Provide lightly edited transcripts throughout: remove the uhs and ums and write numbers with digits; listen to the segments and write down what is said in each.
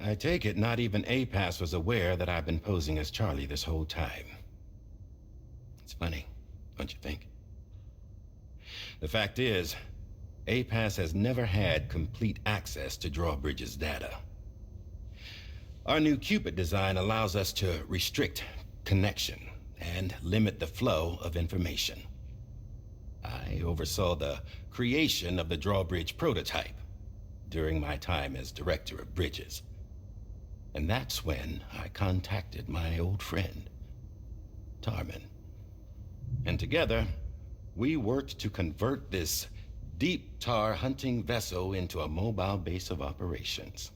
I take it not even APAS was aware that I've been posing as Charlie this whole time. It's funny, don't you think? The fact is, APAS has never had complete access to Drawbridge's data. Our new Cupid design allows us to restrict connection and limit the flow of information. I oversaw the creation of the Drawbridge prototype during my time as director of bridges. And that's when I contacted my old friend, Tarman. And together, we worked to convert this deep tar hunting vessel into a mobile base of operations.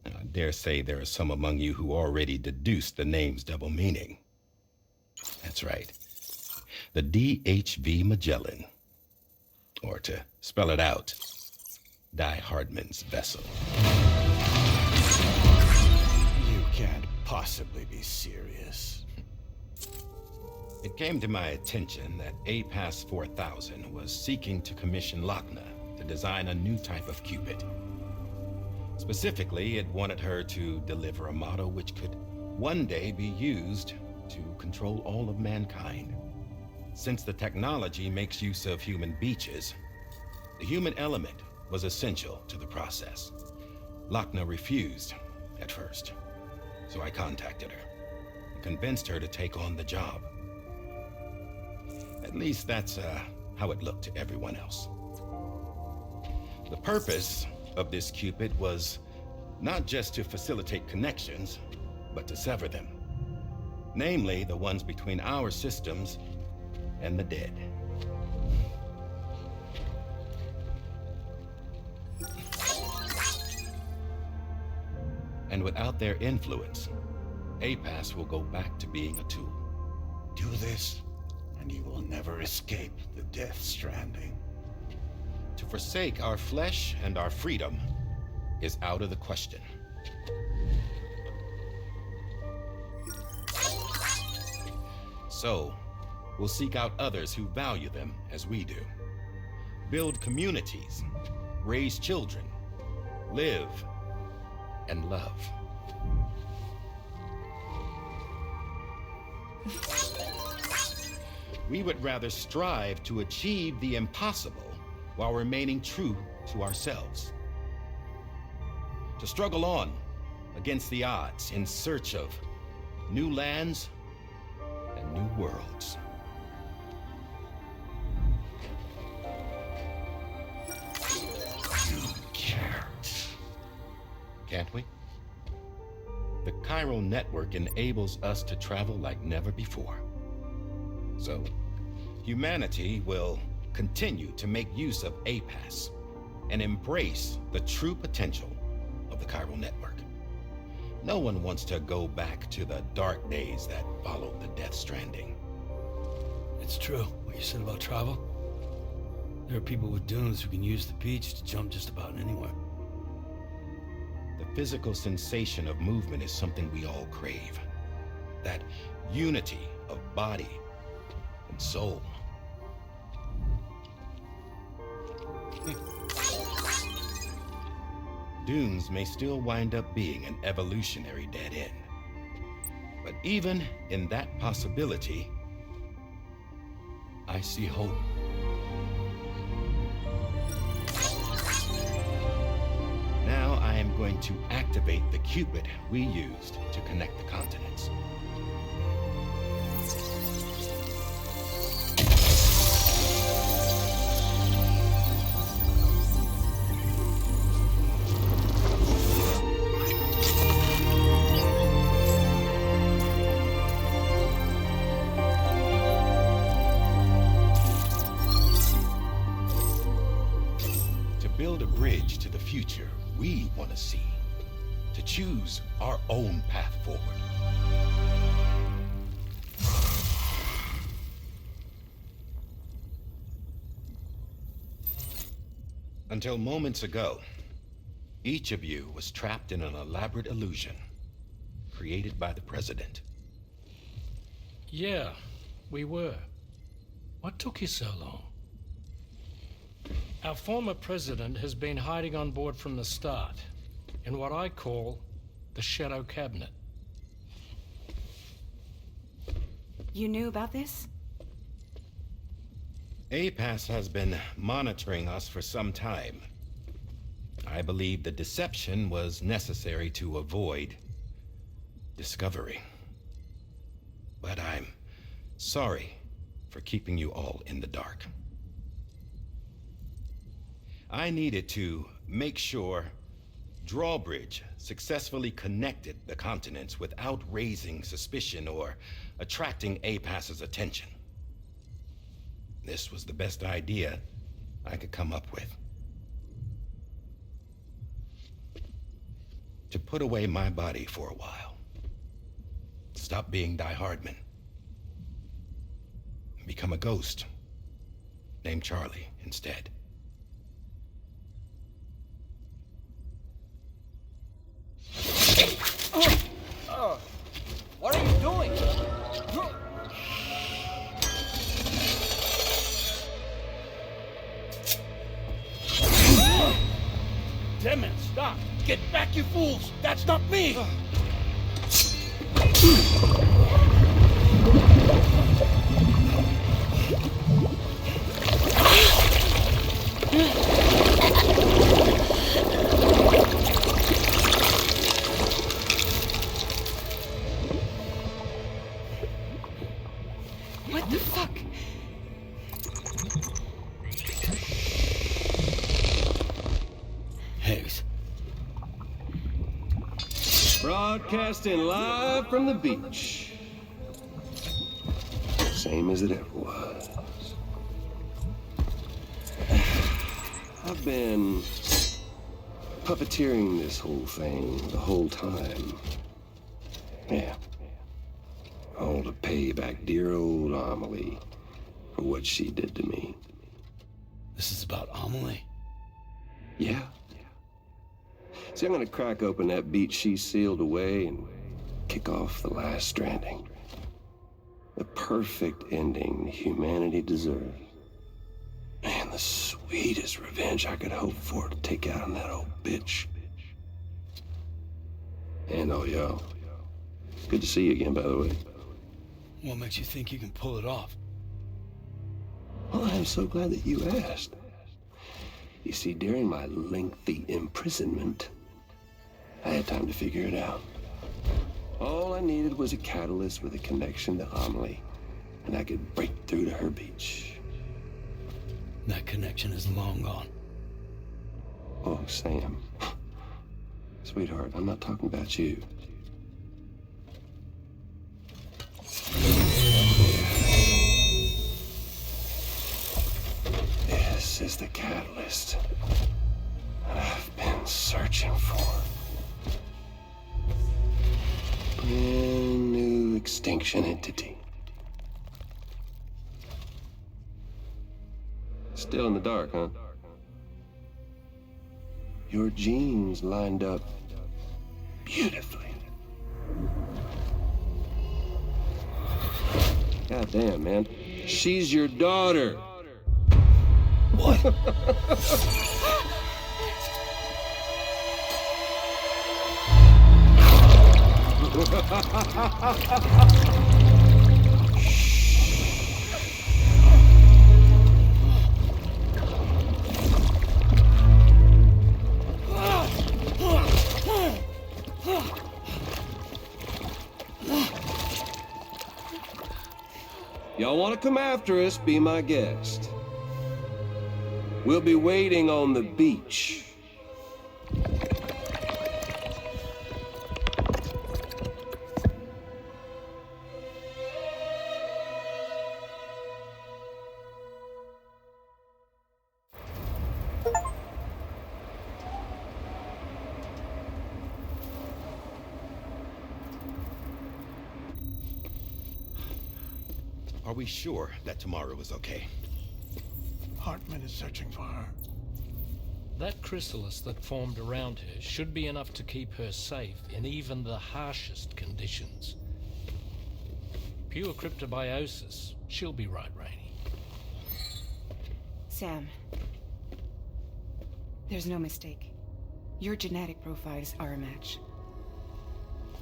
I dare say there are some among you who already deduced the name's double meaning. That's right. The DHV Magellan. Or to spell it out, Die Hardman's vessel. You can't possibly be serious. It came to my attention that APAS 4000 was seeking to commission Lochna to design a new type of Cupid. Specifically, it wanted her to deliver a model which could one day be used to control all of mankind. Since the technology makes use of human beaches, the human element was essential to the process. Lochna refused at first, so I contacted her and convinced her to take on the job. At least that's how it looked to everyone else. The purpose of this Cupid was not just to facilitate connections, but to sever them. Namely, the ones between our systems and the dead. And without their influence, APAS will go back to being a tool. Do this, and you will never escape the death stranding. To forsake our flesh and our freedom is out of the question. So, we'll seek out others who value them as we do. Build communities, raise children, live, and love. We would rather strive to achieve the impossible while remaining true to ourselves. To struggle on against the odds in search of new lands and new worlds. You can't. Can't we? The chiral network enables us to travel like never before. So, humanity will continue to make use of APAS and embrace the true potential of the chiral network. No one wants to go back to the dark days that followed the death stranding. It's true, what you said about travel. There are people with dunes who can use the beach to jump just about anywhere. The physical sensation of movement is something we all crave. That unity of body and soul. Dunes may still wind up being an evolutionary dead end. But even in that possibility, I see hope. Now I am going to activate the Cupid we used to connect the continents. Build a bridge to the future we want to see, to choose our own path forward. Until moments ago, each of you was trapped in an elaborate illusion created by the President. Yeah, we were. What took you so long? Our former president has been hiding on board from the start. in what I call the Shadow Cabinet. You knew about this? APAS has been monitoring us for some time. I believe the deception was necessary to avoid discovery. But I'm sorry for keeping you all in the dark. I needed to make sure Drawbridge successfully connected the continents without raising suspicion or attracting APAS's attention. This was the best idea I could come up with. To put away my body for a while. Stop being Die Hardman. Become a ghost. Named Charlie instead. What are you doing? Damn it, stop! Get back, you fools! That's not me! What the fuck? Higgs. Broadcasting live from the beach. Same as it ever was. I've been puppeteering this whole thing the whole time. Yeah. All to pay back dear old Amelie for what she did to me. This is about Amelie? Yeah. See, I'm gonna crack open that beach she sealed away and kick off the last Stranding. The perfect ending humanity deserves. Man, the sweetest revenge I could hope for to take out on that old bitch. And oh, yo. Good to see you again, by the way. What makes you think you can pull it off? Well, I'm so glad that you asked. You see, during my lengthy imprisonment, I had time to figure it out. All I needed was a catalyst with a connection to Amelie, and I could break through to her beach. That connection is long gone. Oh, Sam. Sweetheart, I'm not talking about you. This is the catalyst that I've been searching for. Brand new extinction entity. Still in the dark, huh? Your genes lined up beautifully. God damn, man. She's your daughter. What? Y'all want to come after us, be my guest. We'll be waiting on the beach. Are we sure that tomorrow is okay? Hartman is searching for her. That chrysalis that formed around her should be enough to keep her safe in even the harshest conditions. Pure cryptobiosis. She'll be right, Rainey. Sam. There's no mistake. Your genetic profiles are a match.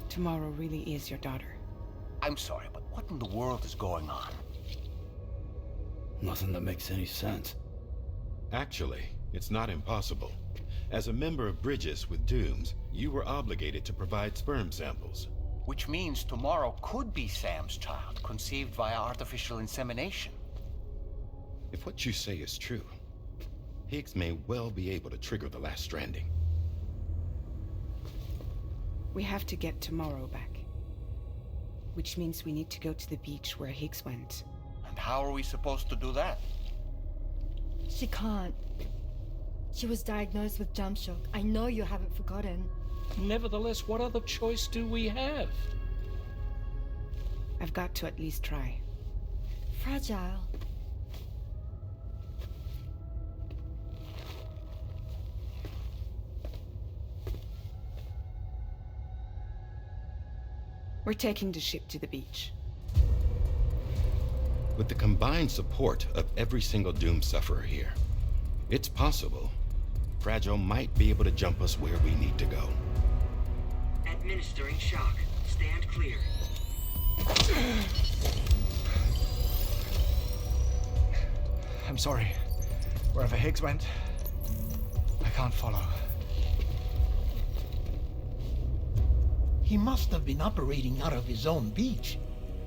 Tomorrow really is your daughter. I'm sorry, but what in the world is going on? Nothing that makes any sense. Actually, it's not impossible. As a member of Bridges with Dooms, you were obligated to provide sperm samples. Which means tomorrow could be Sam's child, conceived via artificial insemination. If what you say is true, Higgs may well be able to trigger the last Stranding. We have to get Tomorrow back. Which means we need to go to the beach where Higgs went. And how are we supposed to do that? She can't. She was diagnosed with jump shock. I know you haven't forgotten. Nevertheless, what other choice do we have? I've got to at least try. Fragile. We're taking the ship to the beach. With the combined support of every single Doom sufferer here, it's possible Fragile might be able to jump us where we need to go. Administering shock. Stand clear. I'm sorry. Wherever Higgs went, I can't follow. He must have been operating out of his own beach,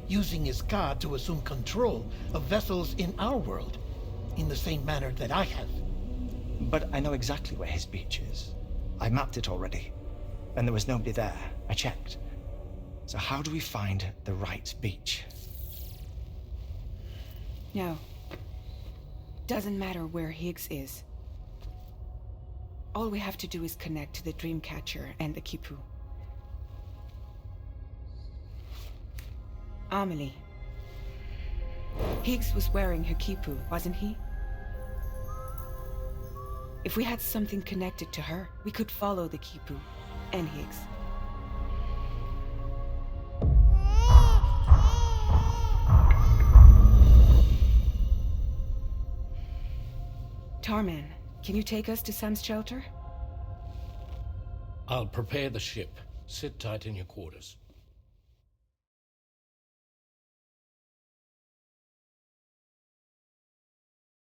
using his car to assume control of vessels in our world, in the same manner that I have. But I know exactly where his beach is. I mapped it already, and there was nobody there. I checked. So how do we find the right beach? No. Doesn't matter where Higgs is. All we have to do is connect to the Dreamcatcher and the Kipu. Amelie. Higgs was wearing her Kipu, wasn't he? If we had something connected to her, we could follow the Kipu and Higgs. Tarman, can you take us to Sam's shelter? I'll prepare the ship. Sit tight in your quarters.